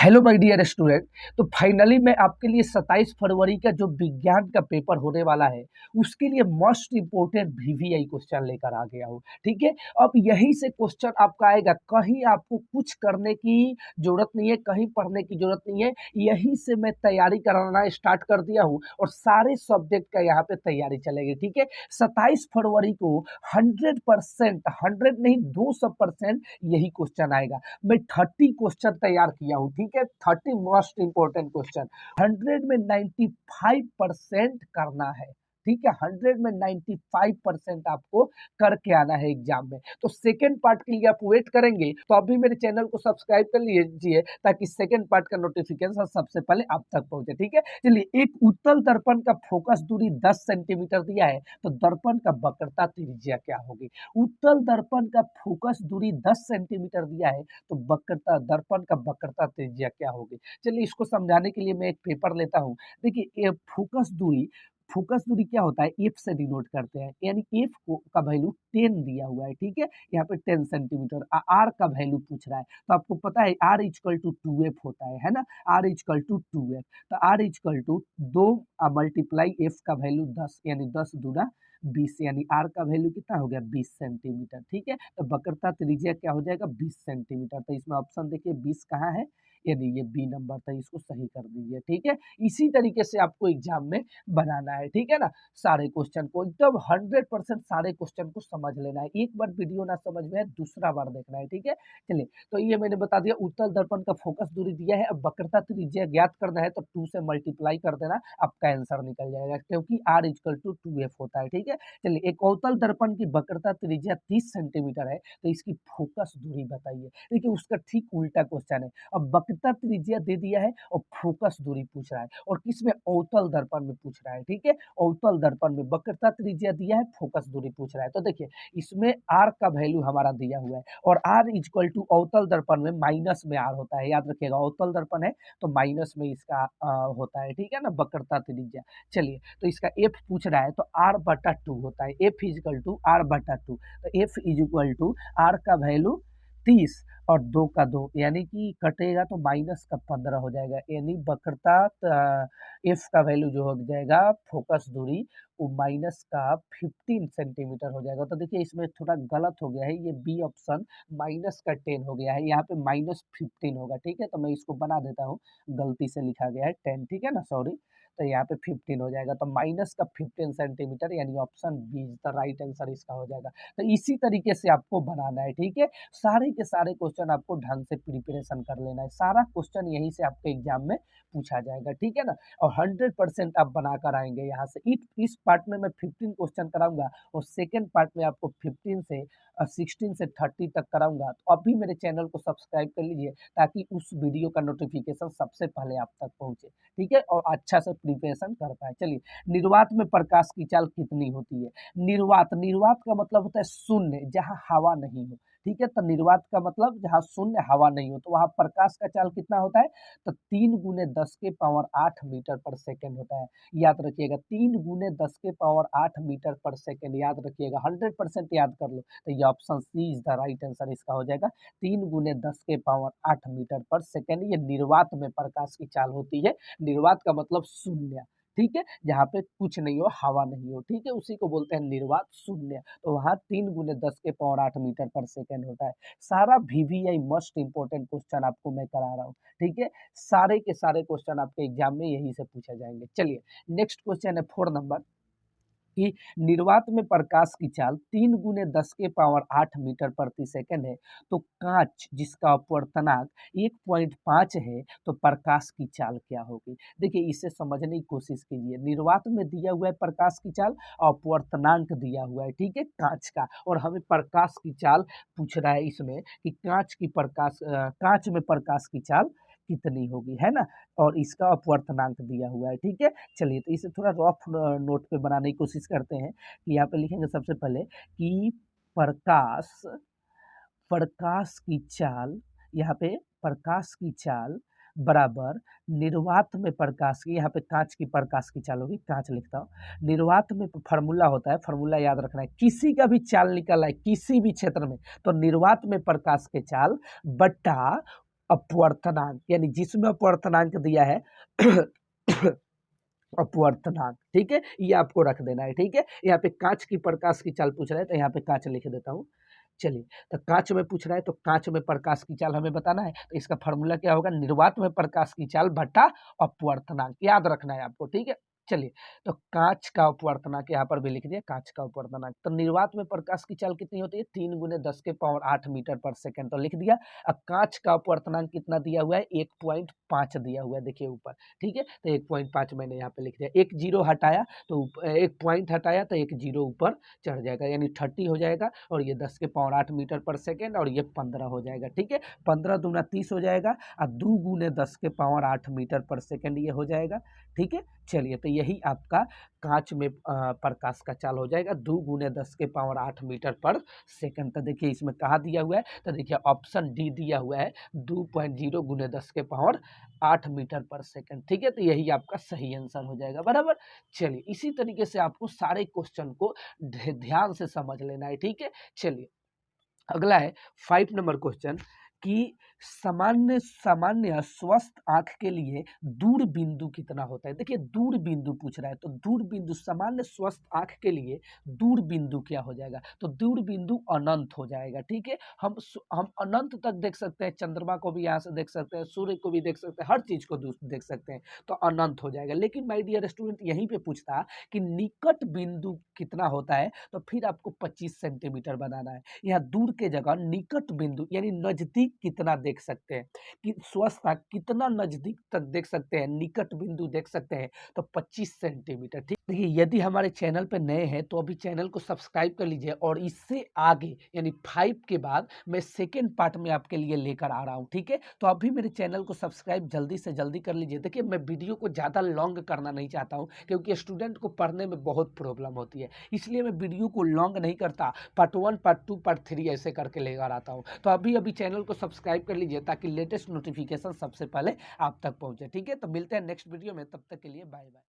Hello my dear student. तो finally मैं आपके लिए 27 फरवरी का जो विज्ञान का पेपर होने वाला है उसके लिए मोस्ट इम्पोर्टेंट वीवीआई क्वेश्चन लेकर आ गया हूँ। ठीक है, अब यहीं से क्वेश्चन आपका आएगा, कहीं आपको कुछ करने की जरूरत नहीं है, कहीं पढ़ने की जरूरत नहीं है। यहीं से मैं तैयारी कराना स्टार्ट कर दिया हूँ और सारे सब्जेक्ट का यहाँ पे तैयारी चलेगी। ठीक है, 27 फरवरी को 100%, 100 नहीं 200% यही क्वेश्चन आएगा। मैं 30 क्वेश्चन तैयार किया हूँ। ठीक है, 30 मोस्ट इंपोर्टेंट क्वेश्चन, 100 में 95% करना है। ठीक है, 100 में 95% आपको करके आना है एग्जाम में। तो सेकेंड पार्ट के लिए आप वेट करेंगे तो अभी मेरे चैनल को सब्सक्राइब कर लीजिए ताकि सेकेंड पार्ट का नोटिफिकेशन सबसे पहले आप तक पहुंचे। ठीक है, चलिए, एक उत्तल दर्पण का फोकस दूरी 10 सेंटीमीटर दिया है, तो दर्पण का वक्रता त्रिज्या क्या होगी। उत्तल दर्पण का फोकस दूरी 10 सेंटीमीटर दिया है, तो वक्रता दर्पण का वक्रता त्रिज्या क्या होगी। चलिए, इसको समझाने के लिए मैं एक पेपर लेता हूँ। देखिए, ये फोकस दूरी क्या होता है, एफ से डिनोट करते हैं, यानी एफ को का वैल्यू 10 दिया हुआ है। ठीक है, यहाँ पे 10 सेंटीमीटर। आर का वैल्यू पूछ रहा है, तो आपको पता है आर इजकल टू 2एफ होता है ना। आर इजकल टू 2एफ, तो R is equal to 2 multiply F का वैल्यू 10, यानी 10 दूना 20, यानी आर का वैल्यू कितना हो गया 20 सेंटीमीटर। ठीक है, तो वक्रता त्रिज्या क्या हो जाएगा 20 सेंटीमीटर। तो इसमें ऑप्शन देखिए 20 कहाँ है, यानी ये बी नंबर था, इसको सही कर दीजिए। ठीक है, इसी तरीके से आपको एग्जाम में बनाना है। ठीक है ना, सारे क्वेश्चन को एकदम 100% सारे क्वेश्चन को समझ लेना है। एक बार वीडियो ना समझ में आए दूसरा बार देखना है। ठीक है, चलिए, तो ये मैंने बता दिया, उत्तल दर्पण का फोकस दूरी दिया है। अब वक्रता त्रिज्या ज्ञात करना है, तो 2 से मल्टीप्लाई कर देना, आपका आंसर निकल जाएगा, क्योंकि आर इजकल टू 2एफ होता है। ठीक है, चलिए, एक अवतल दर्पण की वक्रता त्रिज्या 30 सेंटीमीटर है, तो इसकी फोकस दूरी बताइए। देखिए, उसका ठीक उल्टा क्वेश्चन है। अब वक्रता त्रिज्या दे दिया है और फोकस दूरी पूछ रहा है, और किसमें, अवतल दर्पण में पूछ रहा है। ठीक है, अवतल दर्पण में वक्रता त्रिज्या दिया है, फोकस दूरी पूछ रहा है। तो देखिए, इसमें आर का वैल्यू हमारा दिया हुआ है, और आर इजक्वल टू अवतल दर्पण में माइनस में आर होता है, याद रखिएगा, अवतल दर्पण है तो माइनस में इसका होता है। ठीक है ना, वक्रता त्रिज्या। चलिए, तो इसका एफ पूछ रहा है, तो आर बटा 2 होता है, एफ इजक्वल टू आर बटा 2, तो एफ इजक्वल टू आर का वैल्यू 30 और 2 का 2, यानी कि कटेगा तो माइनस का 15 हो जाएगा, यानी वक्रता एफ का वैल्यू जो हो जाएगा फोकस दूरी वो माइनस का 15 सेंटीमीटर हो जाएगा। तो देखिए, इसमें थोड़ा गलत हो गया है, ये बी ऑप्शन माइनस का 10 हो गया है, यहाँ पे -15 होगा। ठीक है, तो मैं इसको बना देता हूँ, गलती से लिखा गया है 10। ठीक है ना, सॉरी, तो यहाँ पे 15 हो जाएगा, तो माइनस का 15 सेंटीमीटर, यानी option B is the right answer इसका हो जाएगा। तो इसी तरीके से आपको बनाना है। ठीक है, सारे के सारे क्वेश्चन आपको ढंग से प्रिपरेशन कर लेना है, सारा क्वेश्चन यहीं से आपके एग्जाम में पूछा जाएगा। ठीक है ना, और 100% आप बनाकर आएंगे यहाँ से। इस पार्ट में मैं 15 क्वेश्चन कराऊंगा, और सेकेंड पार्ट में आपको 15 से 16 से 30 तक कराऊंगा। तो अभी मेरे चैनल को सब्सक्राइब कर लीजिए ताकि उस वीडियो का नोटिफिकेशन सबसे पहले आप तक पहुंचे। ठीक है, और अच्छा से प्रिपरेशन कर पाए। चलिए, निर्वात में प्रकाश की चाल कितनी होती है। निर्वात, निर्वात का मतलब होता है शून्य, जहाँ हवा नहीं हो। ठीक है, तो निर्वात का मतलब जहाँ शून्य हवा नहीं हो, तो वहाँ प्रकाश का चाल कितना होता है, तो 3 गुने 10 के पावर 8 मीटर पर सेकेंड होता है। याद रखिएगा, 3 गुने 10 के पावर 8 मीटर पर सेकेंड, याद रखिएगा, 100% याद कर लो। तो ये option C is the right answer इसका हो जाएगा, 3 गुने 10 के पावर 8 मीटर पर सेकेंड। ये निर्वात में प्रकाश की चाल होती है। निर्वात का मतलब शून्य। ठीक है, जहाँ पे कुछ नहीं हो, हवा नहीं हो। ठीक है, उसी को बोलते हैं निर्वात शून्य। तो वहाँ 3 गुने 10 के पावर 8 मीटर पर सेकेंड होता है। सारा वीवीआई मोस्ट इंपोर्टेंट क्वेश्चन आपको मैं करा रहा हूँ। ठीक है, सारे के सारे क्वेश्चन आपके एग्जाम में यही से पूछे जाएंगे। चलिए, नेक्स्ट क्वेश्चन है 4 नंबर, कि निर्वात में प्रकाश की चाल 3 गुने 10 के पावर 8 मीटर प्रति सेकंड है, तो कांच जिसका अपवर्तनांक 1.5 है, तो प्रकाश की चाल क्या होगी। देखिए, इसे समझने की कोशिश कीजिए। निर्वात में दिया हुआ है प्रकाश की चाल, अपवर्तनांक दिया हुआ है, ठीक है, कांच का, और हमें प्रकाश की चाल पूछ रहा है इसमें कि कांच में प्रकाश की चाल कितनी होगी, है ना, और इसका अपवर्तनांक दिया हुआ है। ठीक है, चलिए, तो इसे थोड़ा रफ नोट पे बनाने की कोशिश करते हैं, कि यहाँ पे लिखेंगे सबसे पहले कि प्रकाश प्रकाश की चाल, यहाँ पे प्रकाश की चाल बराबर निर्वात में प्रकाश की, यहाँ पे कांच की प्रकाश की चाल होगी, कांच लिखता हूँ। निर्वात में फार्मूला होता है, फार्मूला याद रखना है, किसी का भी चाल निकल है किसी भी क्षेत्र में, तो निर्वात में प्रकाश के चाल बट्टा अपवर्तनांक, यानी जिसमें अपवर्तनांक दिया है अपवर्तनांक, ठीक है, ये आपको रख देना है, ठीक है। यहाँ पे कांच की प्रकाश की चाल पूछ रहा है तो यहाँ पे कांच लिख देता हूँ। चलिए, तो कांच में पूछ रहा है तो कांच में प्रकाश की चाल हमें बताना है, तो इसका फॉर्मूला क्या होगा, निर्वात में प्रकाश की चाल बटा अपवर्तनांक, याद रखना है आपको, ठीक है। चलिए, तो कांच का अपवर्तनांक यहाँ पर भी लिख दिया, कांच का अपवर्तनांक, तो निर्वात में प्रकाश की चाल कितनी होती है, 3 गुने 10 के पावर 8 मीटर पर सेकंड, तो लिख दिया। अब कांच का अपवर्तनांक कितना दिया हुआ है, 1.5 दिया हुआ है, देखिए ऊपर, ठीक है, तो 1.5 मैंने यहाँ पे लिख दिया। एक जीरो हटाया तो एक पॉइंट हटाया तो एक जीरो ऊपर चढ़ जाएगा, यानी 30 हो जाएगा, और ये 10 के पावर 8 मीटर पर सेकेंड, और ये 15 हो जाएगा, ठीक है। 15 दूना 30 हो जाएगा, और 2 गुने 10 के पावर 8 मीटर पर सेकेंड ये हो जाएगा, ठीक है। चलिए, तो यही आपका कांच में प्रकाश का चाल हो जाएगा, 2 गुने 10 के पावर 8 मीटर पर सेकंड। तो देखिए इसमें कहाँ दिया हुआ है, तो देखिए ऑप्शन डी दिया हुआ है, 2.0 गुने 10 के पावर 8 मीटर पर सेकंड, ठीक है। तो यही आपका सही आंसर हो जाएगा, बराबर। चलिए, इसी तरीके से आपको सारे क्वेश्चन को ध्यान से समझ लेना है, ठीक है। चलिए, अगला है 5 नंबर क्वेश्चन कि सामान्य सामान्य स्वस्थ आंख के लिए दूर बिंदु कितना होता है। देखिए, दूर बिंदु पूछ रहा है, तो दूर बिंदु सामान्य स्वस्थ आंख के लिए दूर बिंदु क्या हो जाएगा, तो दूर बिंदु अनंत हो जाएगा, ठीक है। हम अनंत तक देख सकते हैं, चंद्रमा को भी यहाँ से देख सकते हैं, सूर्य को भी देख सकते हैं, हर चीज को देख सकते हैं, तो अनंत हो जाएगा। लेकिन माय डियर स्टूडेंट, यहीं पे पूछता कि निकट बिंदु कितना होता है, तो फिर आपको 25 सेंटीमीटर बनाना है। यहाँ दूर के जगह निकट बिंदु यानी नजदीक कितना देख सकते हैं, कि स्वस्थ आंख कितना नजदीक तक देख सकते हैं, निकट बिंदु देख सकते हैं, तो 25 सेंटीमीटर, ठीक। देखिए, यदि हमारे चैनल पे नए हैं तो अभी चैनल को सब्सक्राइब कर लीजिए, और इससे आगे यानी 5 के बाद मैं सेकेंड पार्ट में आपके लिए लेकर आ रहा हूँ, ठीक है। तो अभी मेरे चैनल को सब्सक्राइब जल्दी से जल्दी कर लीजिए। देखिए, मैं वीडियो को ज़्यादा लॉन्ग करना नहीं चाहता हूँ, क्योंकि स्टूडेंट को पढ़ने में बहुत प्रॉब्लम होती है, इसलिए मैं वीडियो को लॉन्ग नहीं करता, पार्ट 1 पार्ट 2 पार्ट 3 ऐसे करके लेकर आता हूँ। तो अभी अभी चैनल को सब्सक्राइब कर लीजिए, ताकि लेटेस्ट नोटिफिकेशन सबसे पहले आप तक पहुँचे, ठीक है। तो मिलते हैं नेक्स्ट वीडियो में, तब तक के लिए बाय बाय।